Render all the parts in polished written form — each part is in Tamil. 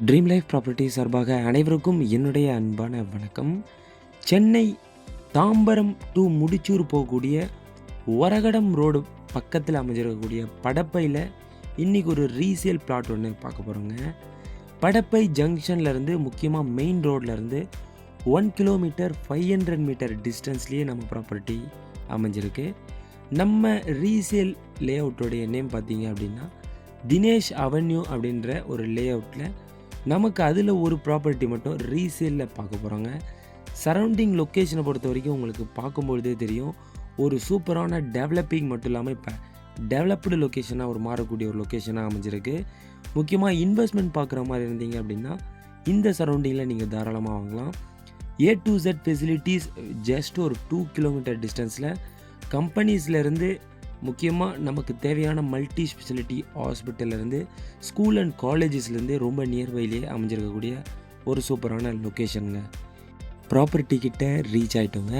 ட்ரீம் லைஃப் ப்ராப்பர்ட்டி சார்பாக அனைவருக்கும் என்னுடைய அன்பான வணக்கம். சென்னை தாம்பரம் டு முடிச்சூர் போகக்கூடிய ஒரகடம் ரோடு பக்கத்தில் அமைஞ்சிருக்கக்கூடிய படப்பையில் இன்றைக்கி ஒரு ரீசேல் பிளாட் ஒன்று பார்க்க போகிறோங்க. படப்பை ஜங்ஷன்லேருந்து முக்கியமாக மெயின் ரோட்லேருந்து 1 கிலோமீட்டர் 500 மீட்டர் டிஸ்டன்ஸ்லேயே நம்ம ப்ராப்பர்ட்டி அமைஞ்சிருக்கு. நம்ம ரீசேல் லே அவுட்டோடைய நேம் பார்த்தீங்க அப்படின்னா தினேஷ் அவென்யூ அப்படின்ற ஒரு லே அவுட்டில் நமக்கு அதில் ஒரு ப்ராப்பர்ட்டி மட்டும் ரீசேலில் பார்க்க போகிறோங்க. சரௌண்டிங் லொக்கேஷனை பொறுத்த வரைக்கும் உங்களுக்கு பார்க்கும்பொழுதே தெரியும், ஒரு சூப்பரான டெவலப்பிங் மட்டும் இல்லாமல் இப்போ டெவலப்டு லொக்கேஷனாக ஒரு மாறக்கூடிய ஒரு லொக்கேஷனாக அமைஞ்சிருக்கு. முக்கியமாக இன்வெஸ்ட்மெண்ட் பார்க்குற மாதிரி இருந்தீங்க அப்படின்னா இந்த சரௌண்டிங்கில் நீங்கள் தாராளமாக வாங்கலாம். A to Z facilities just ஒரு 2 கிலோமீட்டர் டிஸ்டன்ஸில் கம்பெனிஸ்லேருந்து முக்கியமாக நமக்கு தேவையான மல்டி ஸ்பெஷாலிட்டி ஹாஸ்பிட்டல்லேருந்து ஸ்கூல் அண்ட் காலேஜஸ்லேருந்து ரொம்ப நியர்பைலேயே அமைஞ்சிருக்கக்கூடிய ஒரு சூப்பரான லொக்கேஷனுங்க. ப்ராப்பர்ட்டி கிட்ட ரீச் ஆகிட்டோங்க.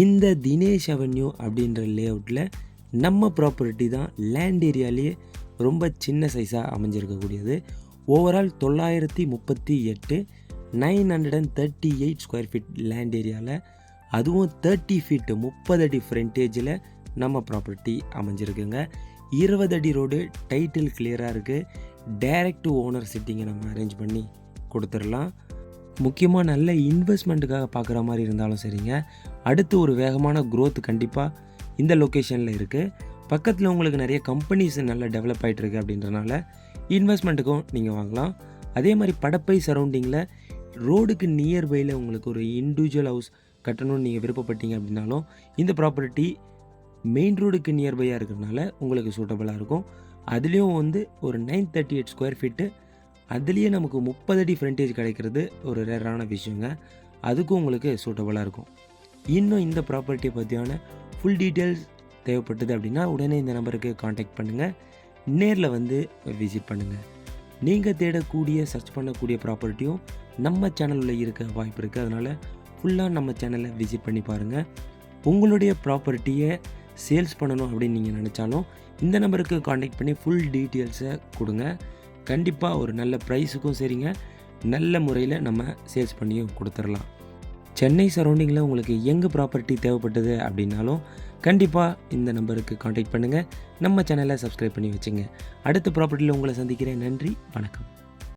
இந்த தினேஷ் அவென்யூ அப்படின்ற லே அவுட்டில் நம்ம ப்ராப்பர்ட்டி தான் லேண்ட் ஏரியாலேயே ரொம்ப சின்ன சைஸாக அமைஞ்சிருக்கக்கூடியது. ஓவரால் 938 938 ஸ்கொயர் ஃபீட் லேண்ட் ஏரியாவில், அதுவும் 30 ஃபீட்டு 30 அடி ஃப்ரண்டேஜில் நம்ம ப்ராப்பர்ட்டி அமைஞ்சிருக்குங்க. 20 அடி ரோடு, டைட்டில் கிளியராக இருக்குது. டைரக்ட் ஓனர் சிட்டிங்கை நம்ம அரேஞ்ச் பண்ணி கொடுத்துடலாம். முக்கியமாக நல்ல இன்வெஸ்ட்மெண்ட்டுக்காக பார்க்குற மாதிரி இருந்தாலும் சரிங்க, அடுத்து ஒரு வேகமான க்ரோத் கண்டிப்பாக இந்த லொக்கேஷனில் இருக்குது. பக்கத்தில் உங்களுக்கு நிறைய கம்பெனிஸ் நல்லா டெவலப் ஆகிட்டுருக்கு அப்படின்றனால இன்வெஸ்ட்மெண்ட்டுக்கும் நீங்கள் வாங்கலாம். அதே மாதிரி படப்பை சரௌண்டிங்கில் ரோடுக்கு நியர்பையில் உங்களுக்கு ஒரு இண்டிவிஜுவல் ஹவுஸ் கட்டணும்னு நீங்கள் விருப்பப்பட்டீங்க அப்படின்னாலும் இந்த ப்ராப்பர்ட்டி மெயின் ரோடுக்கு நியர்பையாக இருக்கிறதுனால உங்களுக்கு சூட்டபுளாக இருக்கும். அதுலேயும் ஒரு 938 ஸ்கொயர் ஃபீட்டு, அதுலேயே நமக்கு 30 அடி ஃப்ரண்டேஜ் கிடைக்கிறது ஒரு ரேரான விஷயங்க. அதுக்கும் உங்களுக்கு சூட்டபுளாக இருக்கும். இன்னும் இந்த ப்ராப்பர்ட்டியை பற்றியான ஃபுல் டீட்டெயில்ஸ் தேவைப்பட்டது அப்படின்னா உடனே இந்த நம்பருக்கு காண்டாக்ட் பண்ணுங்கள், நேரில் விசிட் பண்ணுங்கள். நீங்கள் தேடக்கூடிய சர்ச் பண்ணக்கூடிய ப்ராப்பர்ட்டியும் நம்ம சேனலில் இருக்க வாய்ப்பு இருக்குது. அதனால் ஃபுல்லாக நம்ம சேனலை விசிட் பண்ணி பாருங்கள். உங்களுடைய ப்ராப்பர்ட்டியை சேல்ஸ் பண்ணணும் அப்படின்னு நீங்கள் நினச்சாலும் இந்த நம்பருக்கு காண்டாக்ட் பண்ணி ஃபுல் டீட்டெயில்ஸை கொடுங்க. கண்டிப்பாக ஒரு நல்ல ப்ரைஸுக்கும் சரிங்க, நல்ல முறையில் நம்ம சேல்ஸ் பண்ணியும் கொடுத்துடலாம். சென்னை சரௌண்டிங்கில் உங்களுக்கு எங்கே ப்ராப்பர்ட்டி தேவைப்பட்டது அப்படின்னாலும் கண்டிப்பாக இந்த நம்பருக்கு காண்டாக்ட் பண்ணுங்கள். நம்ம சேனலை சப்ஸ்கிரைப் பண்ணி வச்சுங்க. அடுத்த ப்ராப்பர்ட்டியில் உங்களை சந்திக்கிறேன். நன்றி, வணக்கம்.